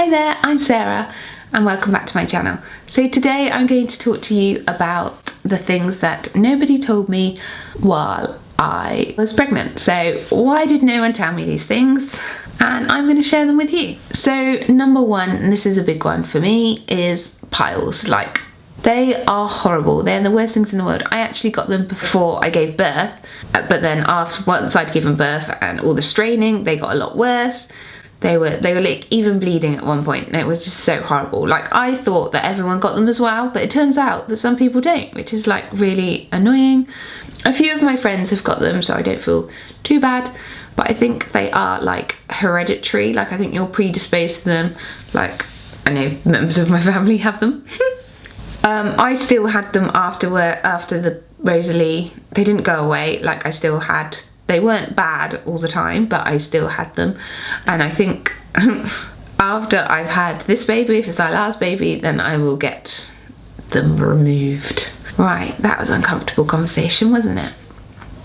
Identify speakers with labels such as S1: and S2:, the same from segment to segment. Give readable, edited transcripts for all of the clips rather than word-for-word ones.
S1: Hi there, I'm Sarah and welcome back to my channel. So today I'm going to talk to you about the things that nobody told me while I was pregnant. So why did no one tell me these things? And I'm going to share them with you. So number one, and this is a big one for me, is piles. Like, they are horrible. They're the worst things in the world. I actually got them before I gave birth, but then once I'd given birth and all the straining, they got a lot worse. They were like even bleeding at one point. It was just so horrible. Like, I thought that everyone got them as well, but it turns out that some people don't, which is like really annoying. A few of my friends have got them, so I don't feel too bad, but I think they are like hereditary. Like, I think you're predisposed to them. Like, I know members of my family have them. I still had them after the Rosalie. They didn't go away. Like, I still had. They weren't bad all the time, but I still had them. And I think after I've had this baby, if it's our last baby, then I will get them removed. Right, that was an uncomfortable conversation, wasn't it?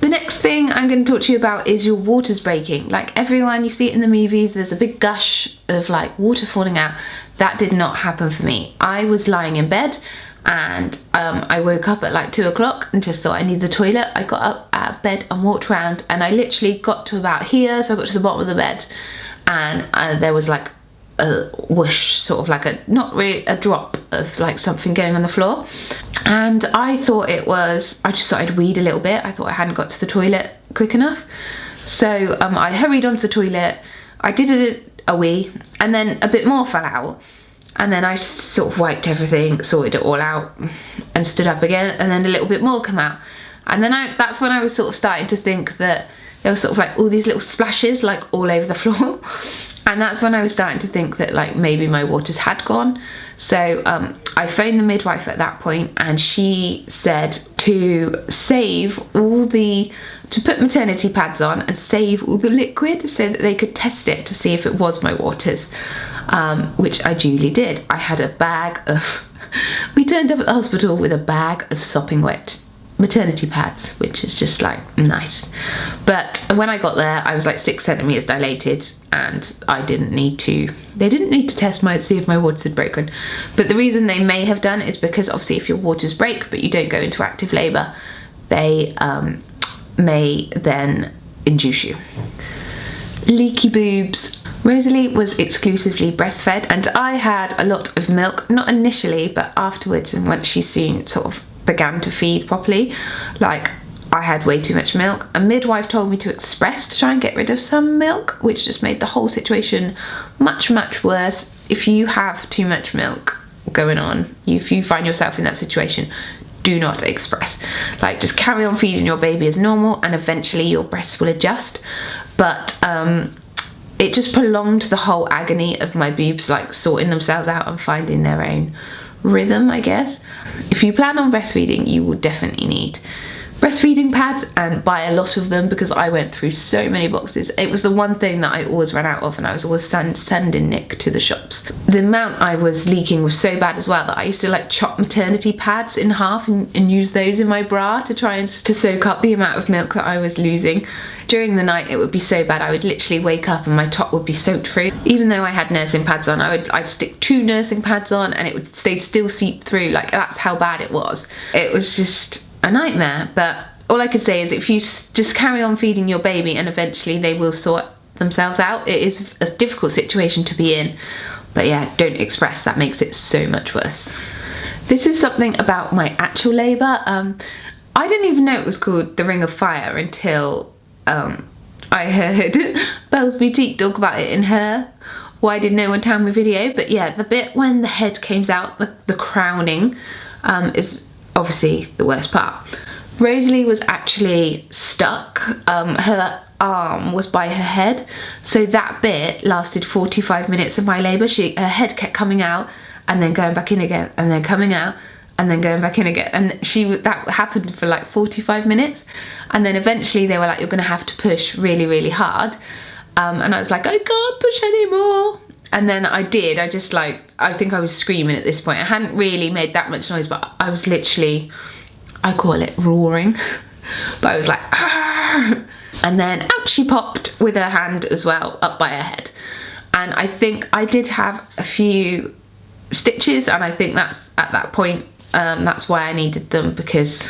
S1: The next thing I'm going to talk to you about is your waters breaking. Like, everyone, you see it in the movies, there's a big gush of like water falling out. That did not happen for me. I was lying in bed and I woke up at like 2 o'clock and just thought I need the toilet. I got up out of bed and walked around, and I literally got to about here, so I got to the bottom of the bed, and there was like a whoosh, sort of like not really a drop of like something going on the floor, and I thought it was, I just thought I'd weed a little bit. I thought I hadn't got to the toilet quick enough, so I hurried onto the toilet. I did a wee, and then a bit more fell out. And then I sort of wiped everything, sorted it all out, and stood up again, and then a little bit more come out. And then that's when I was sort of starting to think that there was sort of like all these little splashes like all over the floor. And that's when I was starting to think that like maybe my waters had gone. So I phoned the midwife at that point, and she said to put maternity pads on and save all the liquid so that they could test it to see if it was my waters. Which I duly did. I had a bag of, we turned up at the hospital with a bag of sopping wet maternity pads, which is just like nice. But when I got there, I was like 6 centimeters dilated, and they didn't need to test see if my waters had broken. But the reason they may have done is because obviously if your waters break but you don't go into active labor, they may then induce you. Leaky boobs. Rosalie was exclusively breastfed, and I had a lot of milk, not initially, but afterwards, and once she soon sort of began to feed properly, like, I had way too much milk. A midwife told me to express to try and get rid of some milk, which just made the whole situation much, much worse. If you have too much milk going on, if you find yourself in that situation, do not express. Like, just carry on feeding your baby as normal, and eventually your breasts will adjust. But it just prolonged the whole agony of my boobs like sorting themselves out and finding their own rhythm, I guess. If you plan on breastfeeding, you will definitely need breastfeeding pads, and buy a lot of them, because I went through so many boxes. It was the one thing that I always ran out of, and I was always sending Nick to the shops. The amount I was leaking was so bad as well that I used to like chop maternity pads in half and use those in my bra to try and to soak up the amount of milk that I was losing. During the night it would be so bad, I would literally wake up and my top would be soaked through. Even though I had nursing pads on, I'd stick 2 nursing pads on and they'd still seep through. Like, that's how bad it was. It was just a nightmare. But all I could say is, if you just carry on feeding your baby, and eventually they will sort themselves out. It is a difficult situation to be in, but yeah, don't express. That makes it so much worse. This is something about my actual labour. I didn't even know it was called the Ring of Fire until I heard Belle's Boutique talk about it in her Why Did No One Tell Me video. But yeah, the bit when the head comes out, the crowning, is obviously the worst part. Rosalie was actually stuck. Her arm was by her head, so that bit lasted 45 minutes of my labour. Her head kept coming out and then going back in again, and then coming out and then going back in again, and that happened for like 45 minutes. And then eventually they were like, you're gonna have to push really, really hard, and I was like, I can't push anymore. And then I did. I think I was screaming at this point. I hadn't really made that much noise, but I was literally, I call it roaring, but I was like, argh! And then out she popped with her hand as well, up by her head. and I think I did have a few stitches, and I think that's at that point that's why I needed them, because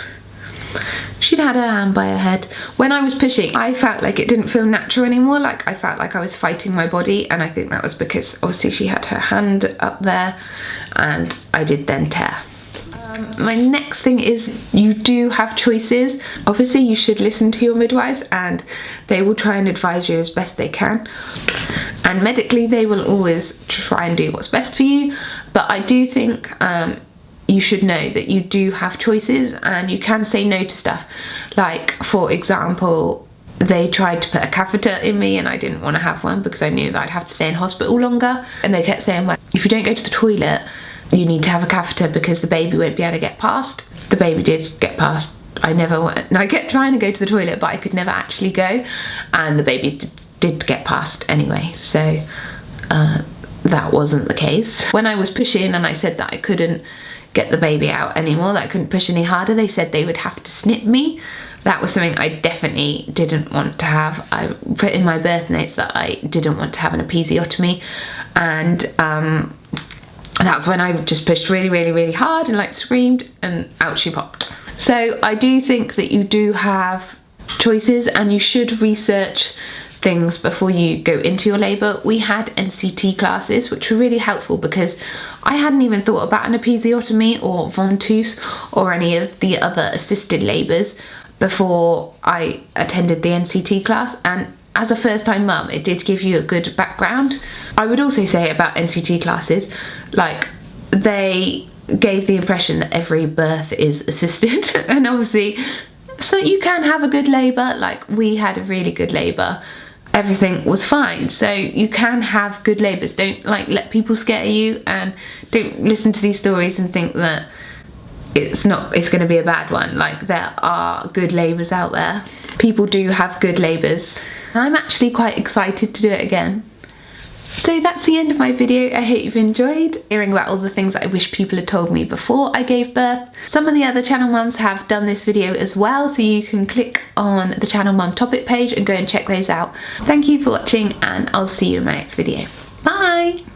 S1: she'd had her hand by her head. When I was pushing, I felt like it didn't feel natural anymore, like I felt like I was fighting my body, and I think that was because obviously she had her hand up there and I did then tear. My next thing is, you do have choices. Obviously you should listen to your midwives and they will try and advise you as best they can, and medically they will always try and do what's best for you, but I do think you should know that you do have choices and you can say no to stuff. Like, for example, they tried to put a catheter in me and I didn't want to have one because I knew that I'd have to stay in hospital longer, and they kept saying, well, if you don't go to the toilet you need to have a catheter because the baby won't be able to get past. The baby did get past. I kept trying to go to the toilet but I could never actually go, and the baby did get past anyway, so that wasn't the case. When I was pushing and I said that I couldn't get the baby out anymore, that I couldn't push any harder, they said they would have to snip me. That was something I definitely didn't want to have. I put in my birth notes that I didn't want to have an episiotomy, and that's when I just pushed really, really, really hard and like screamed, and out she popped. So I do think that you do have choices and you should research things before you go into your labour. We had NCT classes which were really helpful because I hadn't even thought about an episiotomy or ventouse or any of the other assisted labours before I attended the NCT class, and as a first-time mum it did give you a good background. I would also say about NCT classes, like, they gave the impression that every birth is assisted and obviously, so you can have a good labour. Like, we had a really good labour, everything was fine, so you can have good labours. Don't like let people scare you, and don't listen to these stories and think that it's going to be a bad one. Like, there are good labours out there. People do have good labours. I'm actually quite excited to do it again. So that's the end of my video. I hope you've enjoyed hearing about all the things that I wish people had told me before I gave birth. Some of the other channel mums have done this video as well, so you can click on the channel mum topic page and go and check those out. Thank you for watching, and I'll see you in my next video. Bye!